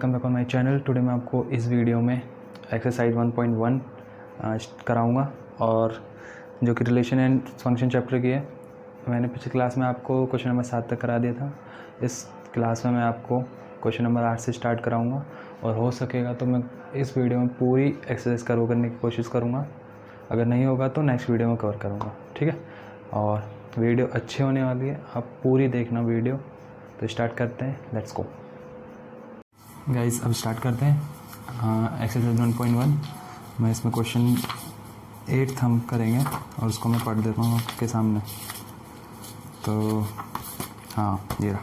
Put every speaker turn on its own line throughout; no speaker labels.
Welcome back on my channel. Today मैं आपको इस वीडियो में एक्सरसाइज 1.1 कराऊंगा और जो कि रिलेशन एंड फंक्शन चैप्टर की है। मैंने पिछली क्लास में आपको क्वेश्चन नंबर 7 तक करा दिया था। इस क्लास में मैं आपको क्वेश्चन नंबर 8 से स्टार्ट कराऊंगा और हो सकेगा तो मैं इस वीडियो में पूरी एक्सरसाइज कवर करने की कोशिश करूँगा। अगर नहीं होगा तो नेक्स्ट वीडियो में कवर करूँगा, ठीक है। और वीडियो अच्छी होने वाली है, आप पूरी देखना वीडियो। तो स्टार्ट करते हैं, लेट्स गो गाइस। अब स्टार्ट करते हैं एक्सरसाइज 1.1। मैं इसमें क्वेश्चन 8 हम करेंगे और उसको मैं पढ़ देता हूँ आपके सामने। तो हाँ, ये रहा।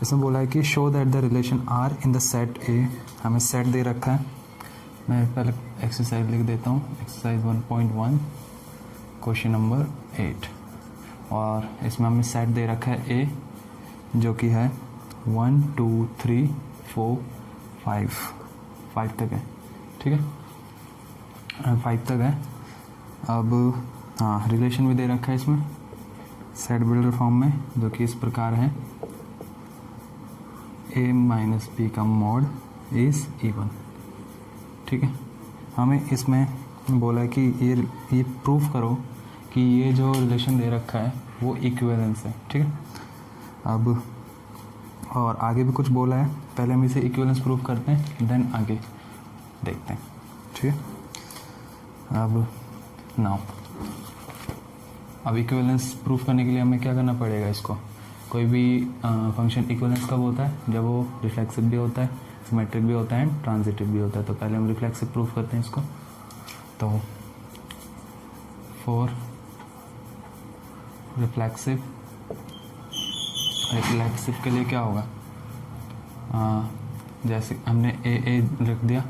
इसमें बोला है कि show that the relation R in the set A. हमें सेट दे रखा है। मैं पहले एक्सरसाइज लिख देता हूँ, एक्सरसाइज 1.1 क्वेश्चन नंबर 8। और इसमें हमें सेट दे रखा है ए, जो कि है 1 2 3 4 5 तक है, ठीक है। 5 तक है। अब हाँ, रिलेशन भी दे रखा है इसमें सेट बिल्डर फॉर्म में, जो कि इस प्रकार है a माइनस बी का मॉड इज़ इवन, ठीक है। हमें इसमें बोला है कि ये प्रूफ करो कि ये जो रिलेशन दे रखा है वो इक्विवेलेंस है, ठीक है। अब और आगे भी कुछ बोला है, पहले हम इसे इक्विवेलेंस प्रूफ करते हैं, देन आगे देखते हैं, ठीक है। अब इक्विवेलेंस प्रूफ करने के लिए हमें क्या करना पड़ेगा। इसको कोई भी फंक्शन इक्विवेलेंस कब होता है, जब वो रिफ्लेक्सिव भी होता है, सिमेट्रिक भी होता है, ट्रांजिटिव भी होता है। तो पहले हम रिफ्लेक्सिव प्रूफ करते हैं इसको। तो फॉर रिफ्लेक्सिव के लिए क्या होगा, जैसे हमने ए लिख दिया,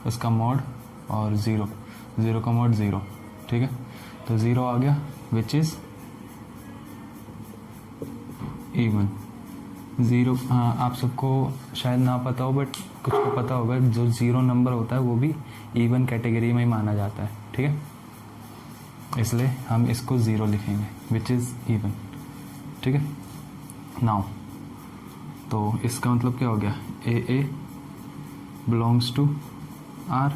उसका मॉड और ज़ीरो का मॉड 0, ठीक है। तो 0 आ गया, विच इज़ इवन। 0 आप सबको शायद ना पता हो, बट कुछ को पता होगा, जो 0 नंबर होता है वो भी इवन कैटेगरी में ही माना जाता है, ठीक है। इसलिए हम इसको 0 लिखेंगे, विच इज़ इवन, ठीक है। नाउ तो इसका मतलब क्या हो गया, A belongs to R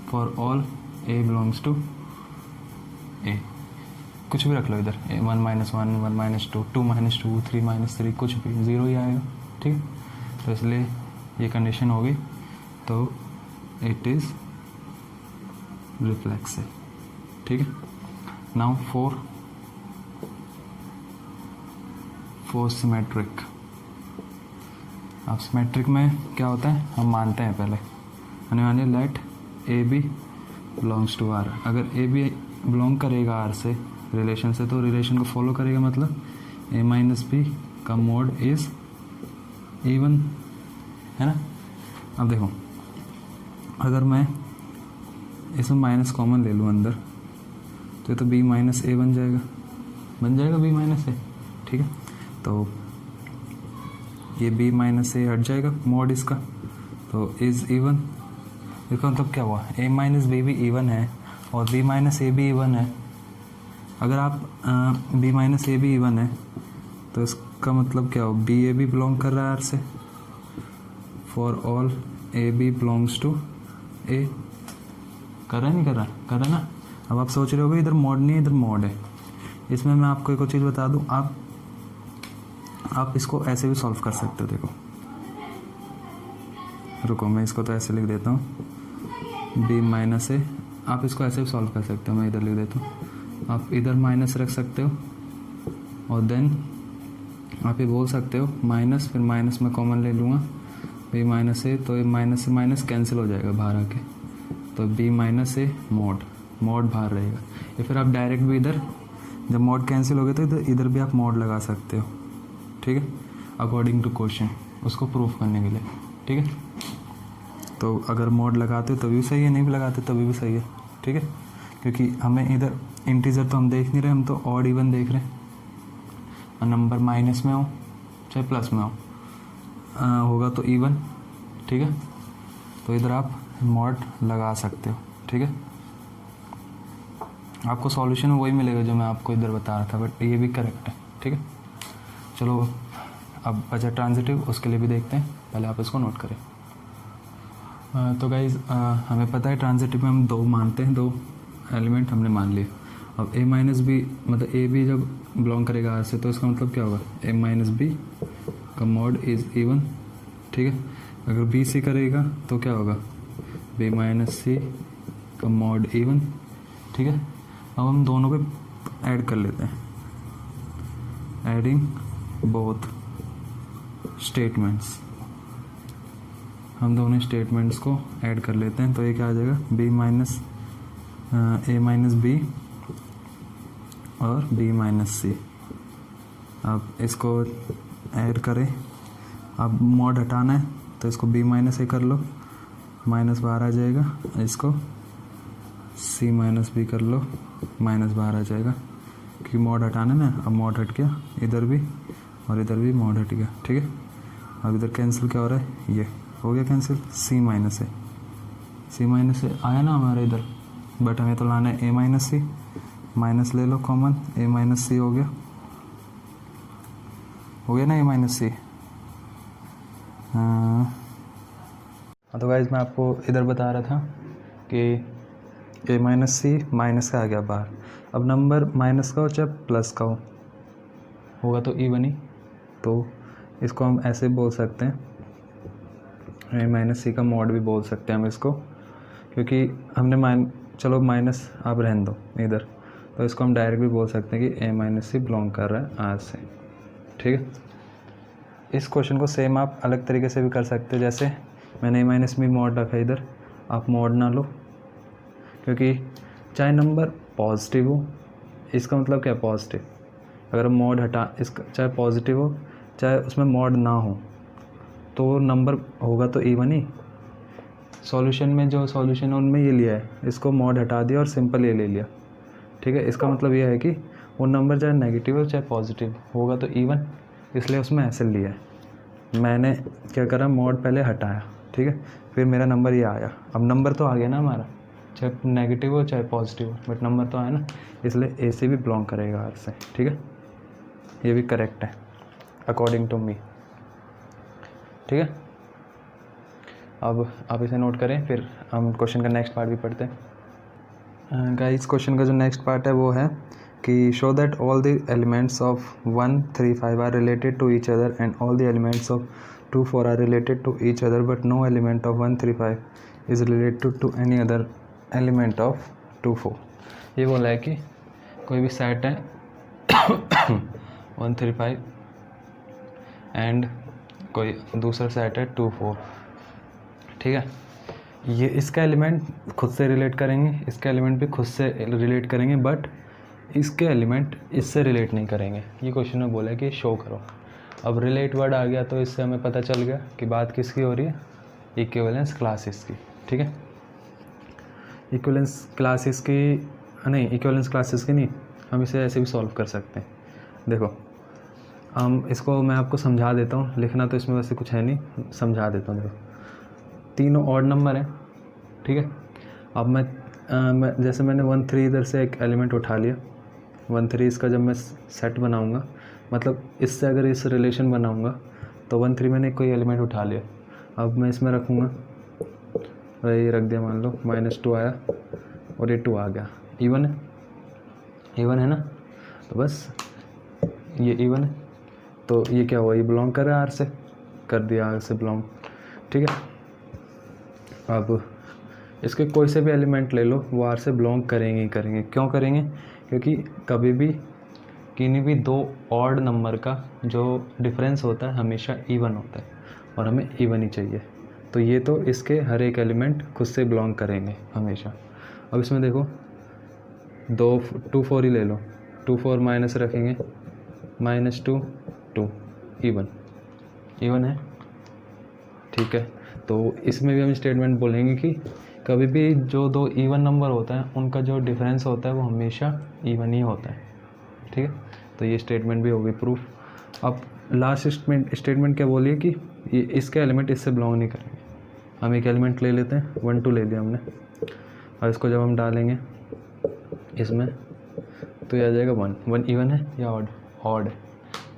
for all A belongs to A. कुछ भी रख लो इधर, 1 - 1 1 - 2 2 - 2 3 - 3, कुछ भी 0 ही आएगा, ठीक है। तो इसलिए ये कंडीशन होगी, तो इट इज़ रिफ्लेक्सिव, ठीक है। Now for symmetric. अब सिमेट्रिक में क्या होता है, हम मानते हैं पहले मानिए let A B belongs to R. अगर ए बी बिलोंग करेगा आर से, रिलेशन से, तो रिलेशन को फॉलो करेगा, मतलब ए माइनस बी का मोड इज इवन, है ना। अब देखो, अगर मैं इसमें माइनस कॉमन ले लूँ अंदर, तो ये तो बी माइनस ए बन जाएगा बी माइनस ए, ठीक है। तो ये b माइनस ए हट जाएगा, मॉड इसका, तो इज़ इवन। इसका मतलब क्या हुआ, a माइनस बी भी इवन है और b माइनस ए भी इवन है। अगर आप b माइनस ए भी इवन है, तो इसका मतलब क्या हो, बी ए भी बिलोंग कर रहा है आर से, for all A B belongs to A. कर रहा है, नहीं कर रहा, कर रहा ना। अब आप सोच रहे होगे इधर मॉड नहीं है, इधर मॉड है। इसमें मैं आपको एक और चीज़ बता दूँ, आप इसको ऐसे भी सॉल्व कर सकते हो। देखो, रुको, मैं इसको तो ऐसे लिख देता हूँ, b माइनस ए। आप इसको ऐसे भी सॉल्व कर सकते हो, मैं इधर लिख देता हूँ। आप इधर माइनस रख सकते हो और देन आप ये बोल सकते हो माइनस, फिर माइनस में कॉमन ले लूँगा, b माइनस ए, तो ये माइनस से माइनस कैंसिल हो जाएगा बाहर आके, तो b माइनस ए मॉड बाहर रहेगा। या फिर आप डायरेक्ट भी इधर, जब मॉड कैंसिल हो गया तो इधर भी आप मॉड लगा सकते हो, ठीक है, अकॉर्डिंग टू क्वेश्चन, उसको प्रूफ करने के लिए, ठीक है। तो अगर मॉड लगाते हो तभी भी सही है, नहीं भी लगाते तभी भी सही है, ठीक है। क्योंकि हमें इधर इंटीजर तो हम देख नहीं रहे, हम तो ऑड इवन देख रहे हैं, और नंबर माइनस में हो चाहे प्लस में होगा तो इवन, ठीक है। तो इधर आप मॉड लगा सकते हो, ठीक है। आपको सॉल्यूशन वही मिलेगा जो मैं आपको इधर बता रहा था, बट ये भी करेक्ट है, ठीक है। चलो अब बचा ट्रांजिटिव, उसके लिए भी देखते हैं, पहले आप इसको नोट करें। तो गाइज हमें पता है ट्रांजिटिव में हम 2 मानते हैं, 2 एलिमेंट हमने मान लिए। अब a माइनस बी मतलब a भी जब बिलोंग करेगा R से तो इसका मतलब क्या होगा, a माइनस बी का मॉड इज़ इवन, ठीक है। अगर b से करेगा तो क्या होगा, b माइनस सी का मॉड इवन, ठीक है। अब हम दोनों को ऐड कर लेते हैं, एडिंग बोथ स्टेटमेंट्स, हम दोनों स्टेटमेंट्स को ऐड कर लेते हैं। तो ये क्या आ जाएगा, b minus a minus B और b माइनस सी। अब इसको ऐड करें, अब मॉड हटाना है तो इसको b माइनस ए कर लो, माइनस बाहर आ जाएगा, इसको c माइनस बी कर लो, माइनस बाहर आ जाएगा, क्योंकि मॉड हटाना है ना। अब मॉड हट गया, इधर भी और इधर भी मॉड हट गया, ठीक है। अब इधर कैंसिल क्या हो रहा है, ये हो गया कैंसिल, c माइनस ए आया ना हमारे इधर, बट हमें तो लाना है a माइनस सी, माइनस ले लो कॉमन, a माइनस सी हो गया ना a माइनस सी। हाँ तो गाइज मैं आपको इधर बता रहा था कि a माइनस सी माइनस का आ गया बाहर। अब नंबर माइनस का हो चाहे प्लस का होगा तो इवन ही, तो इसको हम ऐसे बोल सकते हैं, a माइनस सी का मॉड भी बोल सकते हैं हम इसको, क्योंकि हमने चलो माइनस आप रहने दो इधर, तो इसको हम डायरेक्ट भी बोल सकते हैं कि a माइनस सी बिलोंग कर रहा है आर से, ठीक है। इस क्वेश्चन को सेम आप अलग तरीके से भी कर सकते हो, जैसे मैंने a माइनस बी मॉड रखा इधर, आप मॉड ना लो, क्योंकि चाहे नंबर पॉजिटिव हो, इसका मतलब क्या है पॉजिटिव, अगर मॉड हटा इसका, चाहे पॉजिटिव हो चाहे उसमें मॉड ना हो, तो नंबर होगा तो इवन ही। सॉल्यूशन में जो सॉल्यूशन है उनमें ये लिया है, इसको मॉड हटा दिया और सिंपल ये ले लिया, ठीक है। इसका मतलब ये है कि वो नंबर चाहे नेगेटिव हो चाहे पॉजिटिव होगा तो इवन, इसलिए उसमें ऐसे लिया है। मैंने क्या करा, मॉड पहले हटाया, ठीक है, फिर मेरा नंबर ये आया। अब नंबर तो आ गया ना हमारा, चाहे नेगेटिव हो चाहे पॉजिटिव हो, बट नंबर तो आया ना, इसलिए ए से भी बिलोंग करेगा आर से, ठीक है। ये भी करेक्ट है अकॉर्डिंग टू मी, ठीक है। अब आप इसे नोट करें, फिर हम क्वेश्चन का नेक्स्ट पार्ट भी पढ़ते हैं। गाइस क्वेश्चन का जो नेक्स्ट पार्ट है वो है कि show that all the elements of 1, 3, 5 are related to each other and all the elements of 2, 4 are related to each other but no element of 1, 3, 5 is related to any other element of 2, 4। ये बोला है कि कोई भी set है 1, 3, 5 and कोई दूसरा set है 2, 4, ठीक है। ये इसका एलिमेंट खुद से रिलेट करेंगे, इसका एलिमेंट भी खुद से रिलेट करेंगे, बट इसके एलिमेंट इससे रिलेट नहीं करेंगे। ये क्वेश्चन में बोला है कि शो करो। अब रिलेट वर्ड आ गया तो इससे हमें पता चल गया कि बात किसकी हो रही है, इक्विवेलेंस क्लासेस की, ठीक है। इक्विवेलेंस क्लासेस की नहीं, हम इसे ऐसे भी सॉल्व कर सकते हैं। देखो हम इसको, मैं आपको समझा देता हूँ, लिखना तो इसमें वैसे कुछ है नहीं, समझा देता हूँ। देखो तीनों ऑड नंबर हैं, ठीक है। अब मैं जैसे मैंने 1, 3 इधर से एक एलिमेंट उठा लिया, 1, 3 इसका जब मैं सेट बनाऊंगा, मतलब इससे अगर इस रिलेशन बनाऊंगा तो 1, 3 मैंने कोई एलिमेंट उठा लिया, अब मैं इसमें रखूँगा, ये रख दिया, मान लो -2 आया और ये 2 आ गया, इवन है ना, तो बस ये इवन है, तो ये क्या हुआ, ये बिलोंग कर रहा है आर से, कर दिया आर से बिलोंग, ठीक है। अब इसके कोई से भी एलिमेंट ले लो, वो आर से बिलोंग करेंगे ही करेंगे। क्यों करेंगे, क्योंकि कभी भी किन्हीं भी 2 ऑड नंबर का जो डिफरेंस होता है हमेशा इवन होता है, और हमें इवन ही चाहिए, तो ये तो इसके हर एक एलिमेंट खुद से बिलोंग करेंगे हमेशा। अब इसमें देखो 2, 4 ही ले लो, 2, 4 माइनस रखेंगे, -2, 2 इवन है, ठीक है। तो इसमें भी हम स्टेटमेंट बोलेंगे कि कभी भी जो 2 इवन नंबर होता है उनका जो डिफरेंस होता है वो हमेशा इवन ही होता है, ठीक है। तो ये स्टेटमेंट भी होगी प्रूफ। अब लास्ट स्टेटमेंट क्या बोलिए कि ये इसके एलिमेंट इससे बिलोंग नहीं करेंगे। हम एक एलिमेंट ले लेते हैं, 1, 2 ले लिया हमने, और इसको जब हम डालेंगे इसमें तो ये आ जाएगा 1 इवन है या ऑड है।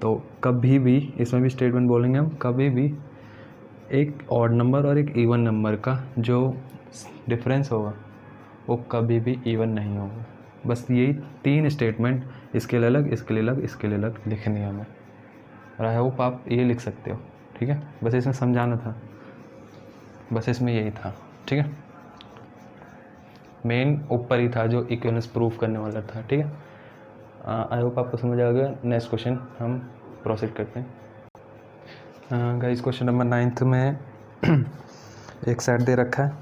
तो कभी भी इसमें भी स्टेटमेंट बोलेंगे हम, कभी भी एक ऑड नंबर और एक इवन नंबर का जो डिफरेंस होगा वो कभी भी इवन नहीं होगा। बस यही 3 स्टेटमेंट, इसके लिए अलग, इसके लिए अलग, इसके लिए अलग लिखनी है हमें, और आई होप आप ये लिख सकते हो। ठीक है, बस इसमें समझाना था, बस इसमें यही था। ठीक है, मेन ऊपर ही था जो इक्विवेलेंस प्रूफ करने वाला था। ठीक है, आई होप आपको समझ आ गया। नेक्स्ट क्वेश्चन हम प्रोसीड करते हैं। गाइस क्वेश्चन नंबर 9 में एक सेट दे रखा है,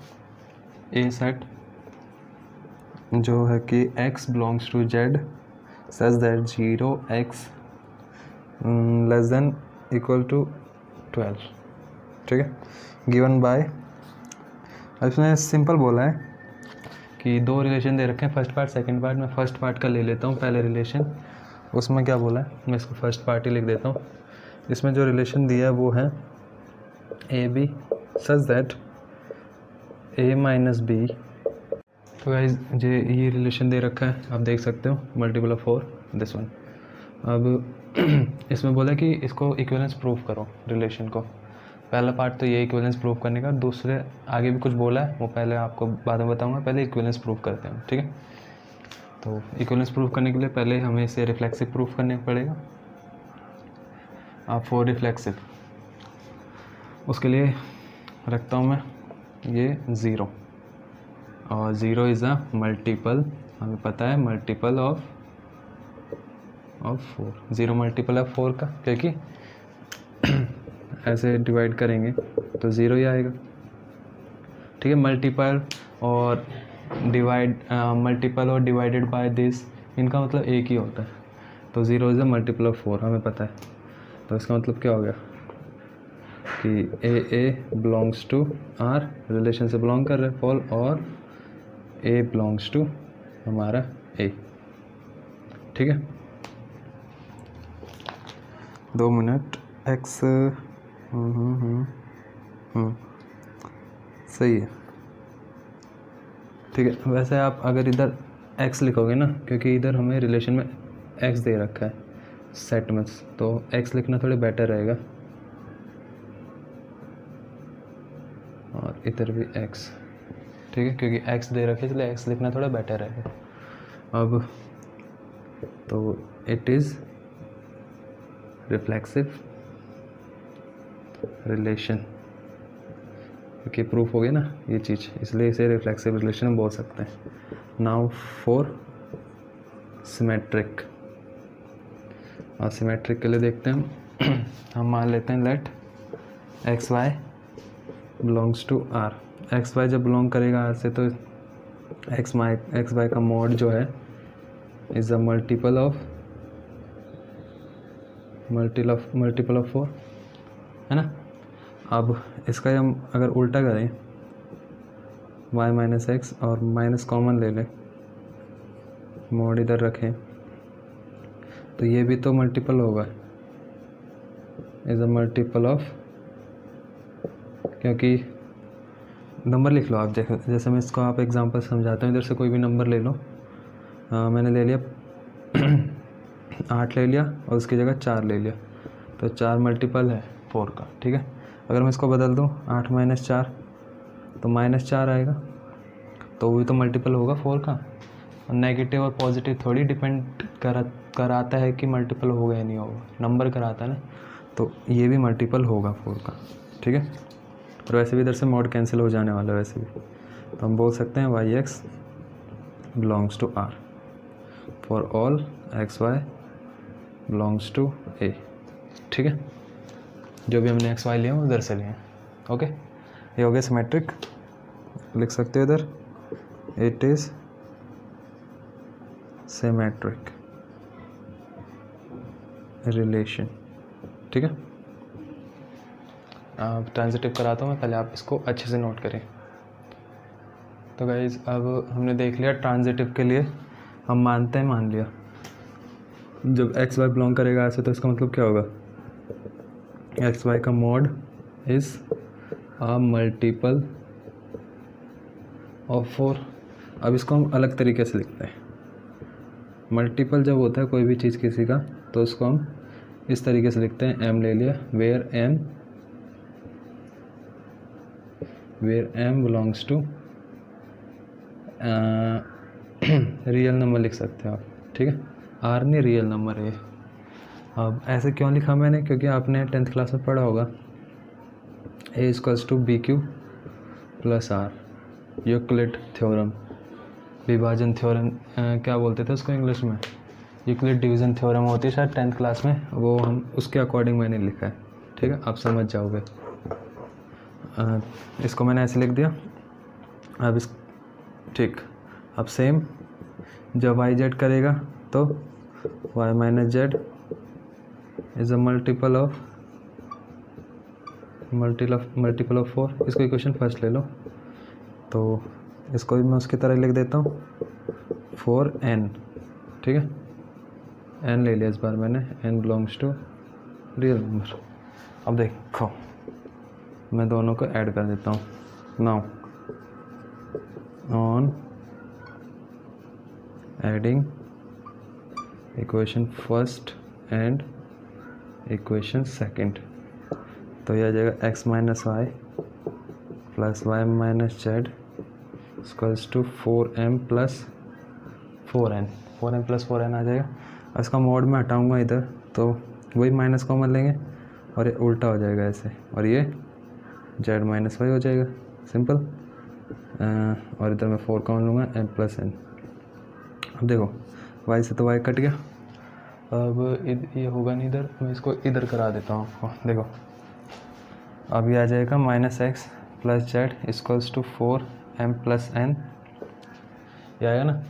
ए सेट जो है कि x belongs to z such that 0x less than equal to 12। ठीक है, गिवन बाय, इसमें सिंपल बोला है कि 2 रिलेशन दे रखे हैं, फर्स्ट पार्ट सेकंड पार्ट। मैं फर्स्ट पार्ट का ले लेता हूँ पहले रिलेशन। उसमें क्या बोला है, मैं इसको फर्स्ट पार्ट ही लिख देता हूँ। इसमें जो रिलेशन दिया है वो है A B such that A minus B. तो गाइस ये रिलेशन दे रखा है, आप देख सकते हो, मल्टीपल ऑफ 4 दिस वन। अब इसमें बोला कि इसको इक्विवेलेंस प्रूफ करो रिलेशन को। पहला पार्ट तो ये इक्विवेलेंस प्रूफ करने का, दूसरे आगे भी कुछ बोला है वो पहले आपको बाद में बताऊंगा, पहले इक्विवेलेंस प्रूफ करते हैं। ठीक है, तो इक्विवेलेंस प्रूफ करने के लिए पहले हमें इसे रिफ्लेक्सिव प्रूफ करने पड़ेगा। आप 4 रिफ्लेक्सिव, उसके लिए रखता हूँ मैं ये 0, और 0 इज़ अ मल्टीपल, हमें पता है मल्टीपल ऑफ 4। 0 मल्टीपल ऑफ 4 का, क्योंकि ऐसे डिवाइड करेंगे तो 0 ही आएगा। ठीक है, मल्टीपल और डिवाइडेड बाय दिस, इनका मतलब एक ही होता है। तो 0 इज़ अ मल्टीपल ऑफ 4 हमें पता है। तो इसका मतलब क्या हो गया कि ए बिलोंग्स टू आर, रिलेशन से बिलोंग कर रहे हैं फॉल, और ए बिलोंग्स टू हमारा ए। ठीक है, 2 मिनट। एक्स सही है। ठीक है, वैसे आप अगर इधर x लिखोगे ना, क्योंकि इधर हमें रिलेशन में x दे रखा है सेट में, तो x लिखना थोड़ा बेटर रहेगा, और इधर भी x। ठीक है, क्योंकि x दे रखे इसलिए x लिखना थोड़ा बेटर रहेगा। अब तो इट इज़ रिफ्लेक्सिव रिलेशन, क्योंकि प्रूफ हो गया ना ये चीज़, इसलिए इसे रिफ्लेक्सिव रिलेशन बोल सकते हैं। नाउ फॉर सिमेट्रिक, और सिमेट्रिक के लिए देखते हैं हम मान लेते हैं let X Y belongs to R. X Y जब बिलोंग करेगा आर से, तो एक्स वाई का मॉड जो है इज़ अ मल्टीपल ऑफ 4, है ना। अब इसका हम अगर उल्टा करें, y माइनस एक्स और माइनस कॉमन ले लें, मॉड इधर रखें, तो ये भी तो मल्टीपल होगा, इज़ अ मल्टीपल ऑफ, क्योंकि नंबर लिख लो आप। जैसे मैं इसको आप एग्जांपल समझाता हूँ, इधर से कोई भी नंबर ले लो। मैंने ले लिया 8 ले लिया और उसकी जगह 4 ले लिया, तो 4 मल्टीपल है 4 का। ठीक है, अगर मैं इसको बदल दूँ 8 माइनस 4, तो -4 आएगा, तो वो भी तो मल्टीपल होगा 4 का। और नेगेटिव और पॉजिटिव थोड़ी डिपेंड कराता है कि मल्टीपल होगा या नहीं होगा, नंबर कराता है ना, तो ये भी मल्टीपल होगा 4 का। ठीक है, और वैसे भी इधर से मॉड कैंसिल हो जाने वाला है वैसे भी, तो हम बोल सकते हैं Y X belongs to R for all X Y belongs to A. ठीक है, जो भी हमने एक्स वाई लिया वो इधर से लिए। ओके, ये हो गया सिमेट्रिक, लिख सकते हो इधर इट इज़ सिमेट्रिक रिलेशन। ठीक है, अब ट्रांजिटिव कराता हूँ मैं, पहले आप इसको अच्छे से नोट करें। तो गाइज अब हमने देख लिया ट्रांजिटिव के लिए हम मानते हैं, मान लिया जब एक्स वाई बिलोंग करेगा ऐसे, तो इसका मतलब क्या होगा, एक्स वाई का mod is a multiple of 4। अब इसको हम अलग तरीके से लिखते हैं। मल्टीपल जब होता है कोई भी चीज़ किसी का, तो उसको हम इस तरीके से लिखते हैं, m ले लिया, where m where m belongs to real number लिख सकते हो आप, ठीक है। r नहीं, रियल नंबर है। अब ऐसे क्यों लिखा मैंने, क्योंकि आपने 10th क्लास में पढ़ा होगा a equals to B Q plus R, Euclid theorem, विभाजन थ्योरम क्या बोलते थे उसको इंग्लिश में, यूक्लिड डिवीज़न थ्योरम होती है शायद 10th क्लास में, वो हम उसके अकॉर्डिंग मैंने लिखा है, ठीक है। आप समझ जाओगे। इसको मैंने ऐसे लिख दिया। अब इस ठीक, अब सेम जब वाई जेड करेगा तो Y minus Z is a multiple of 4। इसको इक्वेशन फर्स्ट ले लो, तो इसको भी मैं उसकी तरह लिख देता हूँ 4n, ठीक है। n ले लिया इस बार मैंने, n belongs to real number. अब देखो मैं दोनों को ऐड कर देता हूँ। Now on adding equation first and equation second, तो यह आ जाएगा x minus Y plus Y minus Z equals to 4m plus 4n plus 4n आ जाएगा। और इसका मोड में हटाऊंगा इधर, तो वही माइनस कॉमन लेंगे और ये उल्टा हो जाएगा ऐसे, और ये z माइनस वाई हो जाएगा, सिंपल। और इधर मैं 4 कॉमन लूँगा, m प्लस n। अब देखो y से तो y कट गया, अब ये होगा नहीं इधर, मैं इसको इधर करा देता हूँ आपको। देखो अब ये आ जाएगा minus X plus Z equals to 4m plus n, ये आएगा ना।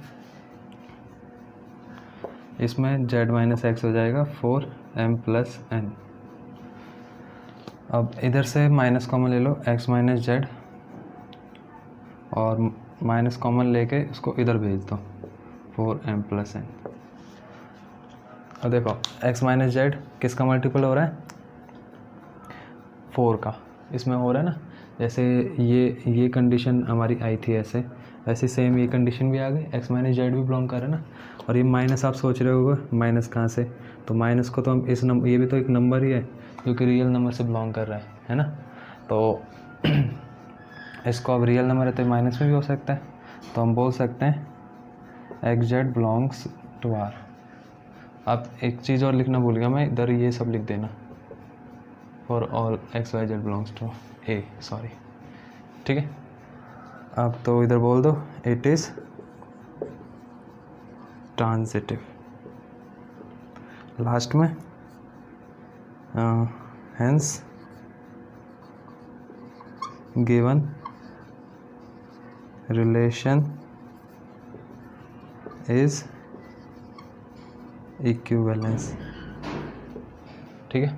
इसमें z माइनस एक्स हो जाएगा 4m प्लस n। अब इधर से माइनस कॉमन ले लो, x माइनस जेड, और माइनस कॉमन लेके इसको इधर भेज दो 4m प्लस n। अब देखो x माइनस जेड किसका मल्टीपल हो रहा है, 4 का, इसमें हो रहा है ना। जैसे ये कंडीशन हमारी आई थी ऐसे, वैसे सेम ये कंडीशन भी आ गई, x माइनस जेड भी बिलोंग कर रहा है ना। और ये माइनस आप सोच रहे होगे माइनस कहाँ से, तो माइनस को तो हम इस नंबर, ये भी तो एक नंबर ही है जो कि रियल नंबर से बिलोंग कर रहा है ना। तो इसको अब रियल नंबर है तो माइनस में भी हो सकता है, तो हम बोल सकते हैं X Z belongs to R. अब एक चीज़ और लिखना भूल गया मैं, इधर ये सब लिख देना, for all X Y Z belongs to A, sorry, ठीक है। अब तो इधर बोल दो इट इज़ ट्रांजिटिव, लास्ट में hence given relation is equivalence, ठीक है।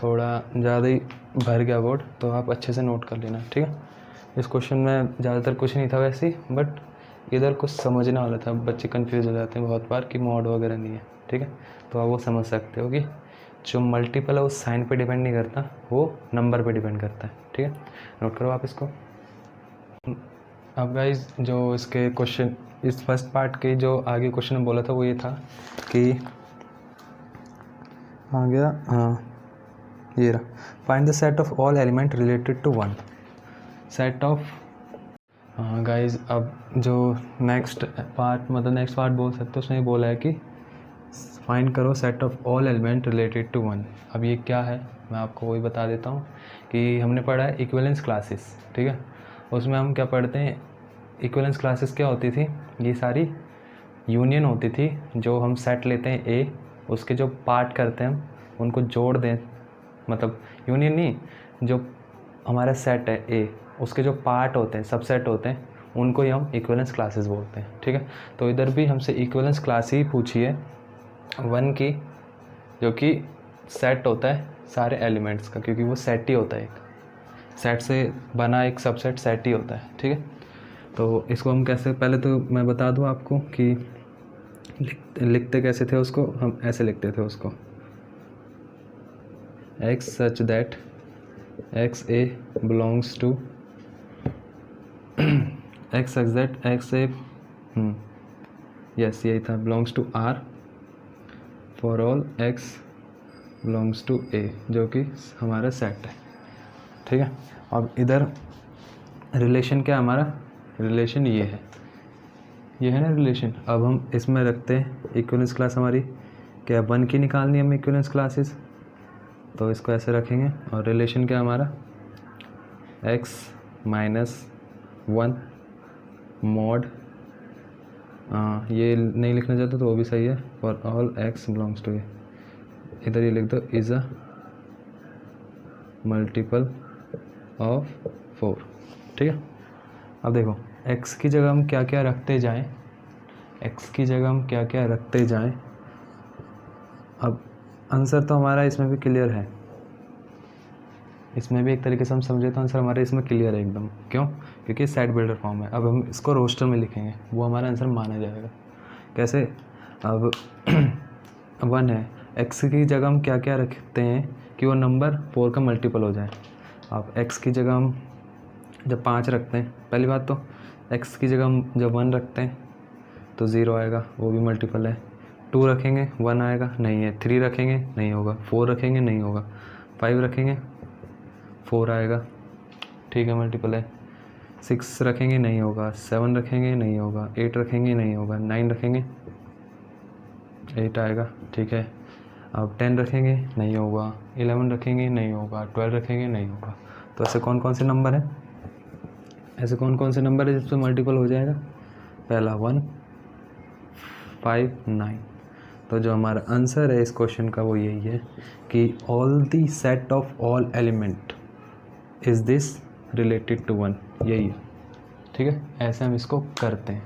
थोड़ा ज़्यादा ही भर गया बोर्ड, तो आप अच्छे से नोट कर लेना, ठीक है। इस क्वेश्चन में ज़्यादातर कुछ नहीं था वैसे ही, बट इधर कुछ समझने वाला था। बच्चे कंफ्यूज हो जाते हैं बहुत बार कि मॉड वगैरह नहीं है, ठीक है। तो आप वो समझ सकते हो कि जो मल्टीपल है वो साइन पे डिपेंड नहीं करता, वो नंबर पे डिपेंड करता है, ठीक है। नोट करो आप इसको। अब गाइस जो इसके क्वेश्चन, इस फर्स्ट पार्ट के जो आगे क्वेश्चन में बोला था वो ये था कि आ गया, हाँ ये रहा, find the set of all element related to 1 set of. हाँ गाइस, अब जो नेक्स्ट पार्ट बोल सकते हो, उसमें बोला है कि फाइंड करो set of all element related to 1। अब ये क्या है मैं आपको वही बता देता हूँ कि हमने पढ़ा है इक्विवेलेंस क्लासेस, ठीक है। उसमें हम क्या पढ़ते हैं, इक्विवेलेंस क्लासेस क्या होती थी, ये सारी यूनियन होती थी। जो हम सेट लेते हैं ए, उसके जो पार्ट करते हैं हम उनको जोड़ दें, मतलब यूनियन नहीं, जो हमारा सेट है ए, उसके जो पार्ट होते हैं, सबसेट होते हैं, उनको ही हम इक्विवेलेंस क्लासेस बोलते हैं, ठीक है। तो इधर भी हमसे इक्विवेलेंस क्लास ही पूछी है 1 की, जो कि सेट होता है सारे एलिमेंट्स का, क्योंकि वो सेट ही होता है, एक सेट से बना एक सबसेट सेट ही होता है, ठीक है। तो इसको हम कैसे, पहले तो मैं बता दूं आपको कि लिखते कैसे थे उसको। हम ऐसे लिखते थे उसको, x such that X A belongs to X such that X A, yes यही था, belongs to R for all X belongs to A, जो कि हमारा सेट है, ठीक है। अब इधर रिलेशन क्या है हमारा, रिलेशन ये है ना रिलेशन। अब हम इसमें रखते हैं इक्विवेलेंस क्लास हमारी क्या 1 की निकालनी है हमें इक्विवेलेंस क्लासेस, तो इसको ऐसे रखेंगे। और रिलेशन क्या हमारा x - 1 मॉड, ये नहीं लिखना चाहते तो वो भी सही है, for all x belongs to A, इधर ये लिख दो इज़ अ मल्टीपल ऑफ 4। ठीक है, अब देखो x की जगह हम क्या क्या रखते जाएं, x की जगह हम क्या क्या रखते जाएं। अब आंसर तो हमारा इसमें भी क्लियर है, इसमें भी एक तरीके से हम समझे तो आंसर हमारा इसमें क्लियर है एकदम। क्यों? क्योंकि सेट बिल्डर फॉर्म है। अब हम इसको रोस्टर में लिखेंगे, वो हमारा आंसर माना जाएगा। कैसे? अब 1 है, x की जगह हम क्या क्या रखते हैं कि वो नंबर 4 का मल्टीपल हो जाए। अब x की जगह हम जब 5 रखते हैं, पहली बात तो x की जगह हम जब 1 रखते हैं तो 0 आएगा, वो भी मल्टीपल है। 2 रखेंगे 1 आएगा, नहीं है। 3 रखेंगे नहीं होगा, 4 रखेंगे नहीं होगा, 5 रखेंगे 4 आएगा, ठीक है मल्टीपल है। 6 रखेंगे नहीं होगा, 7 रखेंगे नहीं होगा, 8 रखेंगे नहीं होगा, 9 रखेंगे 8 आएगा, ठीक है। अब 10 रखेंगे नहीं होगा, 11 रखेंगे नहीं होगा, 12 रखेंगे नहीं होगा। तो ऐसे कौन कौन से नंबर हैं, ऐसे कौन कौन से नंबर है जिसमें मल्टीपल हो जाएगा? पहला 1, 5, 9। तो जो हमारा आंसर है इस क्वेश्चन का वो यही है कि all the set of all element is this related to 1, यही है। ठीक है, ऐसे हम इसको करते हैं।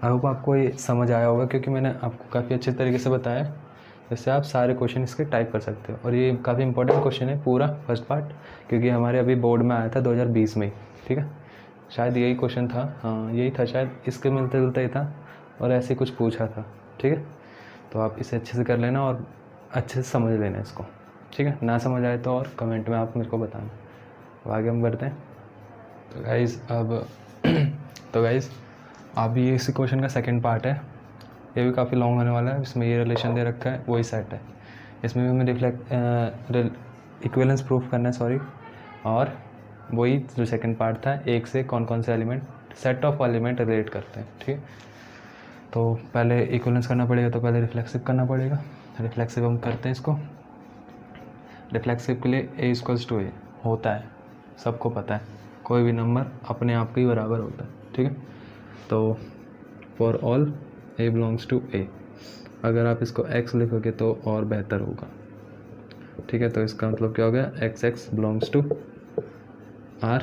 आई होप आपको ये समझ आया होगा, क्योंकि मैंने आपको काफ़ी अच्छे तरीके से बताया, जिससे आप सारे क्वेश्चन इसके टाइप कर सकते हो। और ये काफ़ी इंपॉर्टेंट क्वेश्चन है पूरा फर्स्ट पार्ट, क्योंकि हमारे अभी बोर्ड में आया था 2020 में ही। ठीक है, शायद यही क्वेश्चन था, हाँ यही था शायद, इसके मिलते जुलता ही था और ऐसे कुछ पूछा था। ठीक है, तो आप इसे अच्छे से कर लेना और अच्छे से समझ लेना इसको। ठीक है, ना समझ आए तो और कमेंट में आप मेरे को बताना। तो आगे हम बढ़ते हैं। तो गाइज़ अब ये इसी क्वेश्चन का सेकंड पार्ट है, ये भी काफ़ी लॉन्ग होने वाला है। इसमें ये रिलेशन दे रखा है, वही सेट है। इसमें भी हमें इक्विवेलेंस प्रूफ करना है, सॉरी, और वही जो सेकंड पार्ट था, एक से कौन कौन से element, set of element relate करते हैं। ठीक है, तो पहले इक्विवेलेंस करना पड़ेगा, तो पहले रिफ्लेक्सिव करना पड़ेगा। रिफ्लेक्सिव हम करते हैं इसको। रिफ्लेक्सिव के लिए A = A होता है, सबको पता है, कोई भी नंबर अपने आप के ही बराबर होता है। ठीक है, तो for all A belongs to A, अगर आप इसको x लिखोगे तो और बेहतर होगा। ठीक है, तो इसका मतलब क्या हो गया, x बिलोंग्स टू R।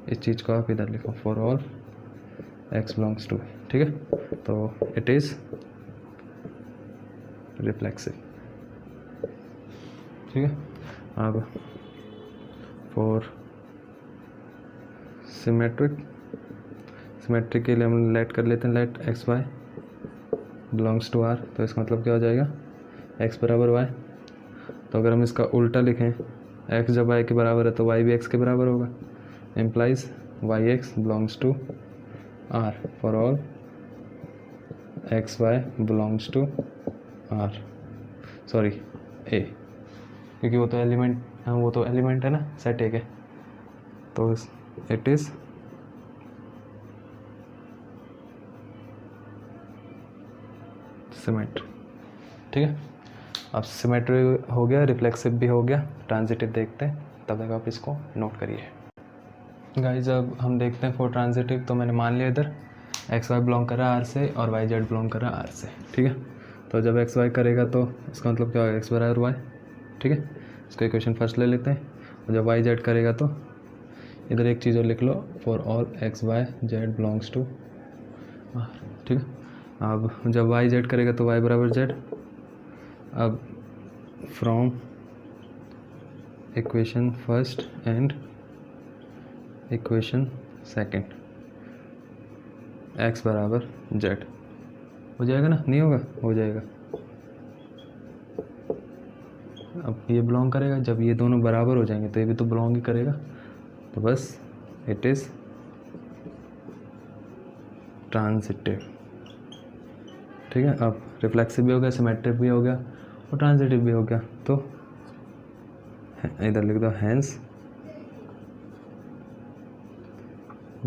इस चीज़ को आप इधर लिखो, for all x belongs to A। ठीक है, तो इट इज़ रिफ्लेक्सिव। ठीक है, अब फॉर सिमेट्रिक के लिए हम लेट कर लेते हैं, let xy belongs to R। तो इसका मतलब क्या हो जाएगा, x बराबर y। तो अगर हम इसका उल्टा लिखें, x जब y के बराबर है तो y भी x के बराबर होगा, implies yx belongs to R for all xy belongs to R, sorry A, क्योंकि वो तो एलिमेंट है ना, सेट एक है। तो इट इज़ सिमेट्री। ठीक है, अब सिमेट्री हो गया, रिफ्लेक्सिव भी हो गया, ट्रांजिटिव देखते हैं, तब तक आप इसको नोट करिए। गाइज अब हम देखते हैं फॉर ट्रांजिटिव। तो मैंने मान लिया इधर XY बिलोंग कर रहा है R से और YZ बिलोंग कर रहा है R से। ठीक है, तो जब XY करेगा तो इसका मतलब क्या होगा, x बराबर y। ठीक है, इसको इक्वेशन फर्स्ट ले लेते हैं। और जब YZ करेगा तो इधर एक चीज़ और लिख लो, for all XY Z belongs to R। ठीक है, अब जब YZ करेगा तो y बराबर z। अब from equation first and equation second x बराबर z हो जाएगा ना, नहीं होगा, हो जाएगा। अब ये बिलोंग करेगा, जब ये दोनों बराबर हो जाएंगे तो ये भी तो बिलोंग ही करेगा। तो बस इट इज़ ट्रांजिटिव। ठीक है, अब रिफ्लेक्सिव भी हो गया, सिमेट्रिक भी हो गया और ट्रांजिटिव भी हो गया। तो इधर लिख दो, hence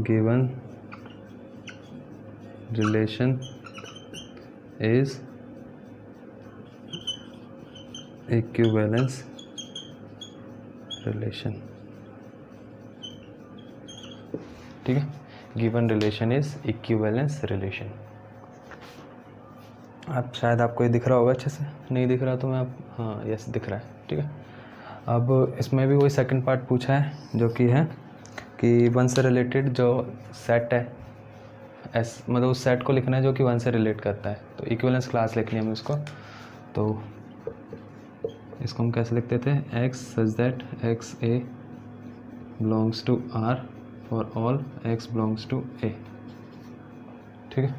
given relation is equivalence relation. ठीक है, given relation is equivalence relation. आप शायद आपको ये दिख रहा होगा अच्छे से, नहीं दिख रहा तो मैं आप, हाँ यस दिख रहा है। ठीक है, अब इसमें भी वही सेकंड पार्ट पूछा है जो कि है कि वन से रिलेटेड जो सेट है मतलब उस सेट को लिखना है जो कि वन से रिलेट करता है। तो इक्विवेलेंस क्लास लिखनी है हमें उसको। तो इसको हम कैसे लिखते थे, X such that X A belongs to R for all X belongs to A. ठीक है,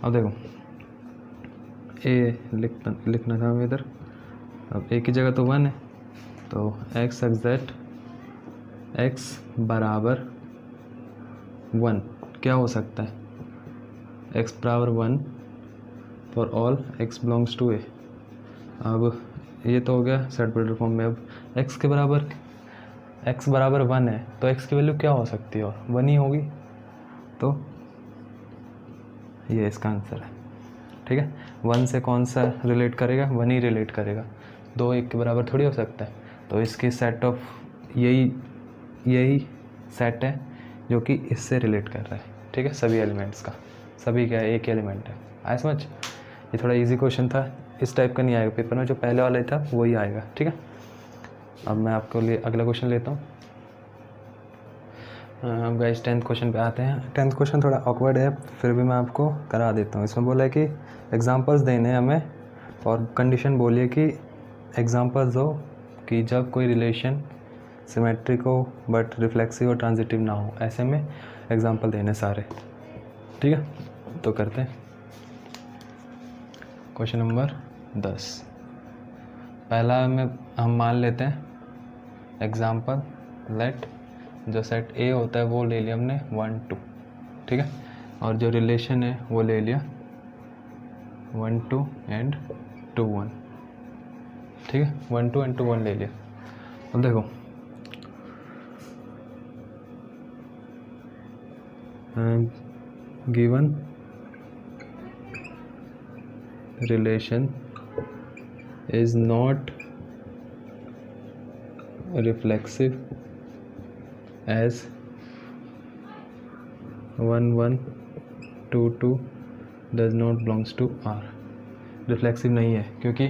अब देखो ए लिखना था हमें इधर। अब ए की जगह तो 1 है, तो एक्स सच दैट एक्स बराबर 1 क्या हो सकता है, एक्स बराबर 1 for all X belongs to A. अब ये तो हो गया सेट बिल्डर फॉर्म में। अब x के बराबर x बराबर 1 है तो x की वैल्यू क्या हो सकती है, और 1 ही होगी। तो ये इसका आंसर है। ठीक है, 1 से कौन सा रिलेट करेगा, 1 ही रिलेट करेगा, 2 1 के बराबर थोड़ी हो सकता है। तो इसकी सेट ऑफ यही सेट है जो कि इससे रिलेट कर रहा है। ठीक है, सभी एलिमेंट्स का, सभी क्या है, एक एलिमेंट है। आया समझ? ये थोड़ा इजी क्वेश्चन था, इस टाइप का नहीं आएगा पेपर में, जो पहले वाला था वही आएगा। ठीक है, अब मैं आपको लिए अगला क्वेश्चन लेता हूँ। अब गाइस 10th क्वेश्चन पे आते हैं। 10th क्वेश्चन थोड़ा ऑकवर्ड है, फिर भी मैं आपको करा देता हूँ। इसमें बोला है कि एग्जांपल्स देने हैं हमें, और कंडीशन बोलिए कि एग्जांपल्स दो कि जब कोई रिलेशन सिमेट्रिक हो बट रिफ्लेक्सिव और ट्रांजिटिव ना हो, ऐसे में एग्जांपल देने सारे। ठीक है, तो करते हैं। Question number 10। पहला हम मान लेते हैं एग्जांपल लेट, जो सेट ए होता है वो ले लिया हमने 1 2। ठीक है, और जो रिलेशन है वो ले लिया 1 2 एंड 2 1। ठीक है, 1 2 एंड 2 1 ले लिया। अब देखो given relation is not reflexive as 1 1 2 2 does not belongs to R। Reflexive नहीं है क्योंकि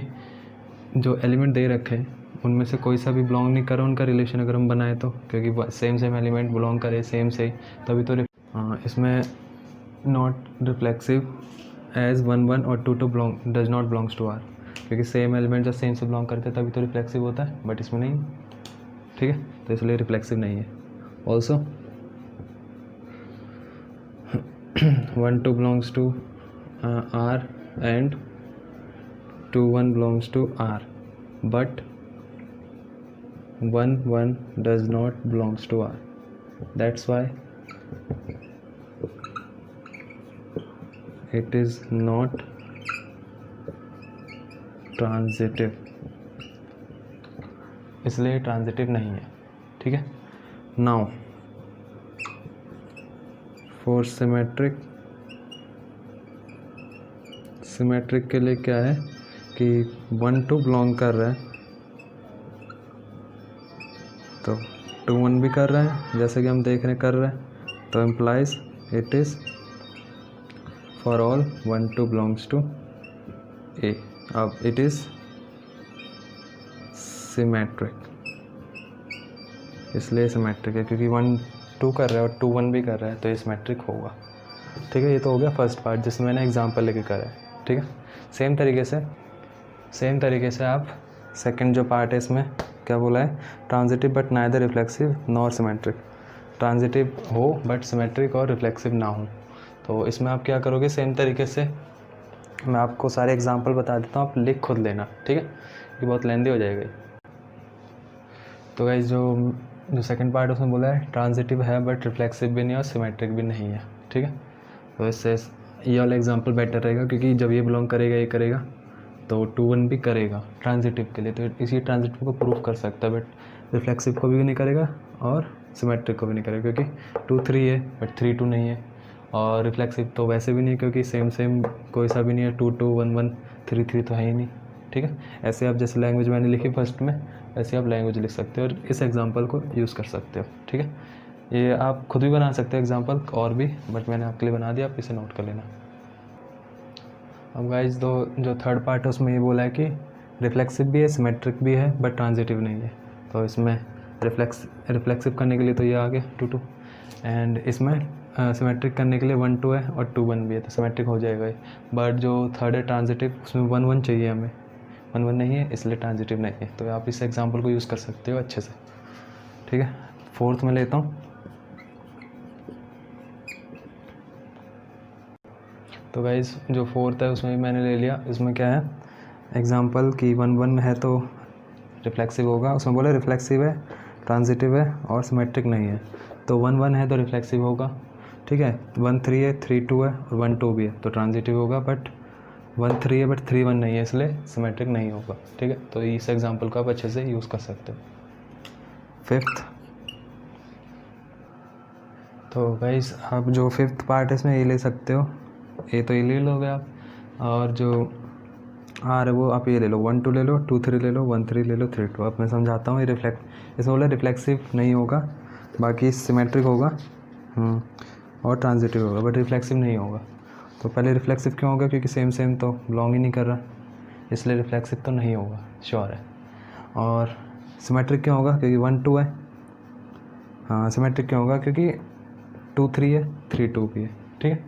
जो एलिमेंट दे रखे हैं उनमें से कोई सा भी बिलोंग नहीं कर रहा उनका रिलेशन अगर हम बनाए तो, क्योंकि सेम एलिमेंट बिलोंग करे सेम से तभी तो इसमें नॉट रिफ्लेक्सिव एज 1 1 और 2 2 does not belongs to R, क्योंकि सेम एलिमेंट जब सेम से बिलोंग करते हैं तभी तो रिफ्लेक्सिव होता है, बट इसमें नहीं। ठीक है, तो इसलिए रिफ्लेक्सिव नहीं है। Also 1 2 belongs to R and 2 1 belongs to R, but 1 1 does not belongs to R. That's why it is not transitive, इसलिए ट्रांजिटिव नहीं है। ठीक है, नाउ फॉर सिमेट्रिक के लिए क्या है कि 1 2 बिलोंग कर रहा है तो 2 1 भी कर रहा है, जैसे कि हम देख रहे हैं कर रहा है, तो implies it is for all 1 2 belongs to A। अब it is symmetric, इसलिए सिमेट्रिक है क्योंकि 1 2 कर रहा है और 2 1 भी कर रहा है तो ये सिमेट्रिक होगा। ठीक है, ये तो हो गया फर्स्ट पार्ट जिसमें मैंने एग्जांपल लेके करा है। ठीक है, सेम तरीके से आप सेकंड जो पार्ट है इसमें क्या बोला है, transitive but neither reflexive nor symmetric. Transitive हो बट सिमेट्रिक और रिफ्लेक्सिव ना हो, तो इसमें आप क्या करोगे, सेम तरीके से मैं आपको सारे एग्जांपल बता देता हूँ, आप लिख खुद लेना। ठीक है, ये बहुत लेंदी हो जाएगा। तो गाइस जो सेकंड पार्ट उसमें बोला है ट्रांजिटिव है बट रिफ्लेक्सिव भी नहीं है और सिमेट्रिक भी नहीं है। ठीक है, तो इससे ये वाला एग्जांपल बेटर रहेगा क्योंकि जब ये बिलोंग करेगा ये करेगा तो 2 1 भी करेगा ट्रांजिटिव के लिए, तो इसी ट्रांजिटिव को प्रूफ कर सकता है, बट रिफ्लेक्सिव को भी नहीं करेगा और सिमेट्रिक को भी नहीं करेगा क्योंकि 2 3 है बट 3 2 नहीं है, और रिफ्लेक्सिव तो वैसे भी नहीं क्योंकि सेम कोई सा भी नहीं है, 2 2 1 1 3 3 तो है ही नहीं। ठीक है, ऐसे आप जैसे लैंग्वेज मैंने लिखी फर्स्ट में वैसे आप लैंग्वेज लिख सकते हो और इस एग्जांपल को यूज़ कर सकते हो। ठीक है, ये आप खुद भी बना सकते हो एग्जांपल और भी, बट मैंने आपके लिए बना दिया, आप इसे नोट कर लेना। अब गाइज जो थर्ड पार्ट है उसमें ये बोला है कि रिफ्लेक्सिव भी है, सिमेट्रिक भी है, बट ट्रांजिटिव नहीं है। तो इसमें रिफ्लेक्सिव करने के लिए तो ये आ गया 2 2, एंड इसमें सिमेट्रिक करने के लिए 1 2 है और 2 1 भी है, तो सिमेट्रिक हो जाएगा ये। बट जो थर्ड है ट्रांजिटिव उसमें 1 1 चाहिए हमें, 1 1 नहीं है इसलिए ट्रांजिटिव नहीं है। तो आप इस एग्जाम्पल को यूज़ कर सकते हो अच्छे से। ठीक है, फोर्थ में लेता हूँ। तो गाइज जो फोर्थ है उसमें भी मैंने ले लिया। इसमें क्या है एग्जांपल कि 1 1 है तो रिफ्लेक्सिव होगा, उसमें बोले रिफ्लेक्सिव है, ट्रांजिटिव है और सिमेट्रिक नहीं है। तो 1 1 है तो रिफ्लेक्सिव होगा। ठीक है, 1 3 है, 3 2 है और 1 2 भी है तो ट्रांजिटिव होगा, बट 1 3 है बट 3 1 नहीं है इसलिए सिमेट्रिक नहीं होगा। ठीक है, तो इस एग्जाम्पल को आप अच्छे से यूज़ कर सकते हो। फिफ्थ, तो गाइज आप जो फिफ्थ पार्ट है इसमें ये ले सकते हो, ये तो ये ले लोगे आप, और जो आर है वो आप ये ले लो, 1 2 ले लो, 2 3 ले लो, 1 3 ले लो, 3 2। अब मैं समझाता हूँ। ये इसमें बोला रिफ्लेक्सिव नहीं होगा, बाकी सिमेट्रिक होगा और ट्रांजिटिव होगा, बट रिफ्लेक्सिव नहीं होगा। तो पहले रिफ्लेक्सिव क्यों होगा, क्योंकि सेम तो बिलोंग ही नहीं कर रहा, इसलिए रिफ्लेक्सिव तो नहीं होगा, श्योर है। और सिमेट्रिक क्यों होगा, क्योंकि 1 2 है। हाँ, सिमेट्रिक क्यों होगा, क्योंकि 2 3 है, 3 2 भी है। ठीक है,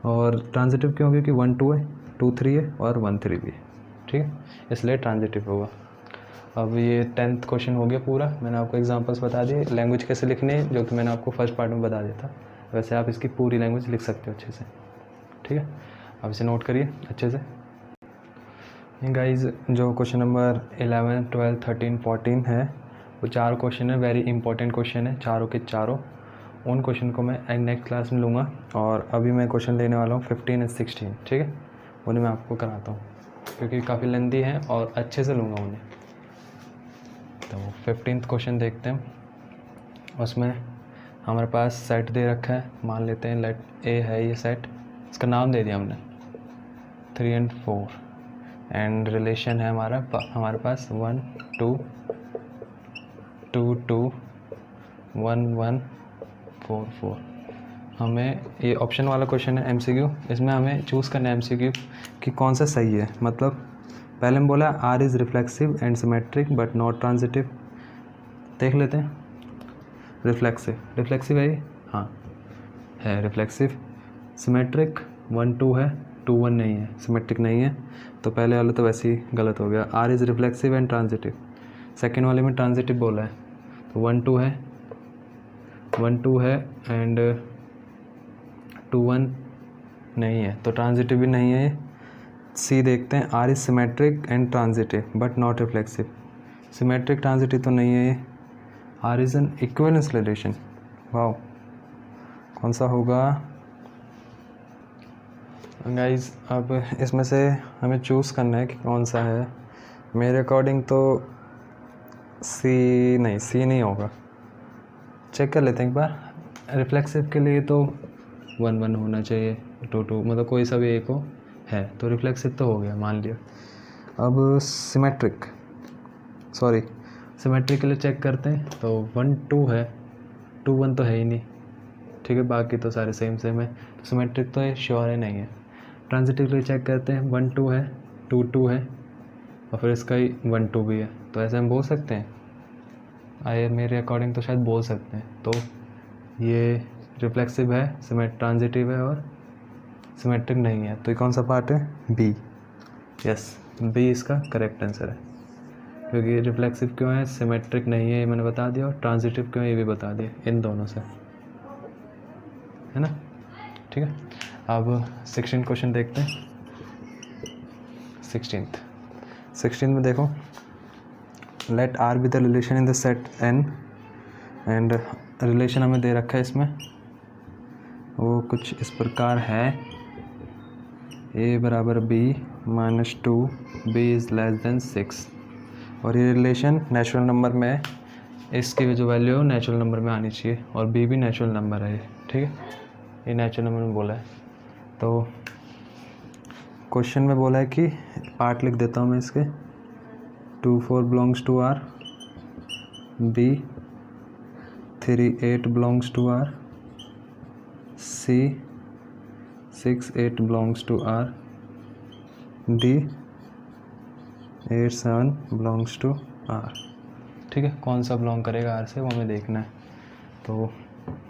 और ट्रांजिटिव क्यों, क्योंकि 1 2 है, 2 3 है और 1 3 भी है। ठीक है, इसलिए ट्रांजिटिव होगा। अब ये 10th क्वेश्चन हो गया पूरा। मैंने आपको एग्जांपल्स बता दिए, लैंग्वेज कैसे लिखनी है जो कि मैंने आपको फर्स्ट पार्ट में बता दिया था, वैसे आप इसकी पूरी लैंग्वेज लिख सकते हो अच्छे से। ठीक है, आप इसे नोट करिए अच्छे से। गाइज जो क्वेश्चन नंबर 11 12 13 14 है वो 4 क्वेश्चन है, वेरी इंपॉर्टेंट क्वेश्चन है चारों के चारों। उन क्वेश्चन को मैं नेक्स्ट क्लास में लूँगा, और अभी मैं क्वेश्चन लेने वाला हूँ 15 और 16। ठीक है, उन्हें मैं आपको कराता हूँ क्योंकि काफ़ी लेंदी हैं और अच्छे से लूँगा उन्हें। तो 15th क्वेश्चन देखते हैं। उसमें हमारे पास सेट दे रखा है, मान लेते हैं लेट ए है ये सेट, इसका नाम दे दिया हमने 3 और 4, एंड रिलेशन है हमारे पास 1 2 2 2 1 1 4 4। हमें ये ऑप्शन वाला क्वेश्चन है MCQ, इसमें हमें चूज़ करना है MCQ कि कौन सा सही है। मतलब पहले में बोला R is reflexive and symmetric but not transitive. देख लेते हैं, रिफ्लेक्सिव है ये, हाँ है रिफ्लेक्सिव। सिमेट्रिक 1 2 है, 2 1 नहीं है, सिमेट्रिक नहीं है। तो पहले वाला तो वैसे ही गलत हो गया, R is reflexive and transitive. Second वाले में ट्रांजिटिव बोला है, तो 1 2 है, 1 2 है एंड 2 1 नहीं है, तो ट्रांजिटिव भी नहीं है। सी देखते हैं, R is symmetric and transitive but not reflexive. Symmetric transitive तो नहीं है ये। R is an equivalence relation, wow, कौन सा होगा गाइज। अब इसमें से हमें चूज़ करना है कि कौन सा है। मेरे अकॉर्डिंग तो सी नहीं होगा, चेक कर लेते हैं एक बार। रिफ्लेक्सिव के लिए तो 1 1 होना चाहिए, 2 2, मतलब कोई सा भी एक हो है, तो रिफ्लेक्सिव तो हो गया मान लिया। अब सिमेट्रिक के लिए चेक करते हैं, तो 1 2 है, 2 1 तो है ही नहीं। ठीक है, बाकी तो सारे सेम है, तो सिमेट्रिक तो ये श्योर है नहीं है। ट्रांजिटिव के लिए चेक करते हैं, 1 2 है, 2 2 है और फिर इसका ही 1 2 भी है, तो ऐसे हम बोल सकते हैं। मेरे अकॉर्डिंग तो शायद बोल सकते हैं। तो ये रिफ्लेक्सिव है, ट्रांजिटिव है और सिमेट्रिक नहीं है, तो ये कौन सा पार्ट है, बी। यस, बी इसका करेक्ट आंसर है, क्योंकि रिफ्लेक्सिव क्यों है, सिमेट्रिक नहीं है ये मैंने बता दिया, और ट्रांजिटिव क्यों है ये भी बता दिया, इन दोनों से, है ना। ठीक है, अब 16 क्वेश्चन देखते हैं। 16 में देखो, let R be the relation in the set N, and relation हमें दे रखा है इसमें, वो कुछ इस प्रकार है, a बराबर b -2 b is less than 6, और ये रिलेशन नेचुरल नंबर में इसकी जो वैल्यू है नेचुरल नंबर में आनी चाहिए, और बी भी नेचुरल नंबर है ये, ठीक है, ये नेचुरल नंबर में बोला है। तो क्वेश्चन में बोला है कि पार्ट लिख देता हूँ मैं इसके, 2 4 belongs to R, B 3 8 belongs to R, C 6 8 belongs to R, D 8 7 belongs to R. ठीक है, कौन सा बिलोंग करेगा आर से वो हमें देखना है। तो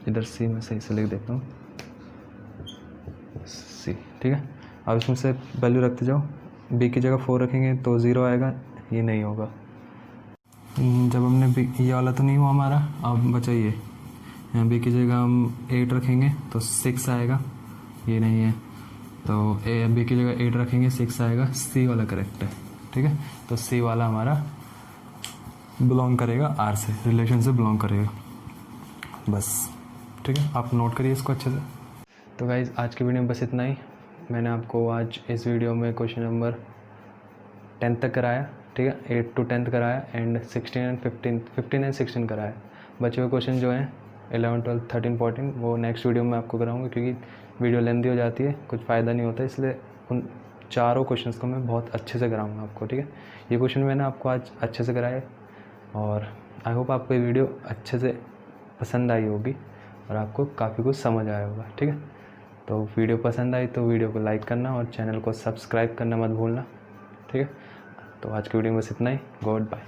इधर सी में सही से लिख देता हूँ, सी, ठीक है। अब इसमें से वैल्यू रखते जाओ, बी की जगह 4 रखेंगे तो 0 आएगा, ये नहीं होगा। जब हमने बी, ये वाला तो नहीं हुआ हमारा, अब बचा ये, यहाँ बी की जगह हम 8 रखेंगे तो 6 आएगा, ये नहीं है। तो बी की जगह 8 रखेंगे 6 आएगा, सी वाला करेक्ट है, ठीक है। तो सी वाला हमारा बिलोंग करेगा आर से, रिलेशन से बिलोंग करेगा, बस, ठीक है। आप नोट करिए इसको अच्छे से। तो गाइज़ आज की वीडियो में बस इतना ही। मैंने आपको आज इस वीडियो में क्वेश्चन नंबर 10 तक कराया, ठीक है, 8 to 10 कराया, एंड 16 and 15 and 16 कराया। बचे हुए क्वेश्चन जो हैं 11 12 13 14 वो नेक्स्ट वीडियो में आपको कराऊंगा, क्योंकि वीडियो लेंथी हो जाती है, कुछ फ़ायदा नहीं होता, इसलिए उन चारों क्वेश्चंस को मैं बहुत अच्छे से कराऊंगा आपको, ठीक है। ये क्वेश्चन मैंने आपको आज अच्छे से कराए, और आई होप आपको ये वीडियो अच्छे से पसंद आई होगी और आपको काफ़ी कुछ समझ आया होगा, ठीक है। तो वीडियो पसंद आई तो वीडियो को लाइक करना और चैनल को सब्सक्राइब करना मत भूलना, ठीक है। तो आज की वीडियो में बस इतना ही। Good bye.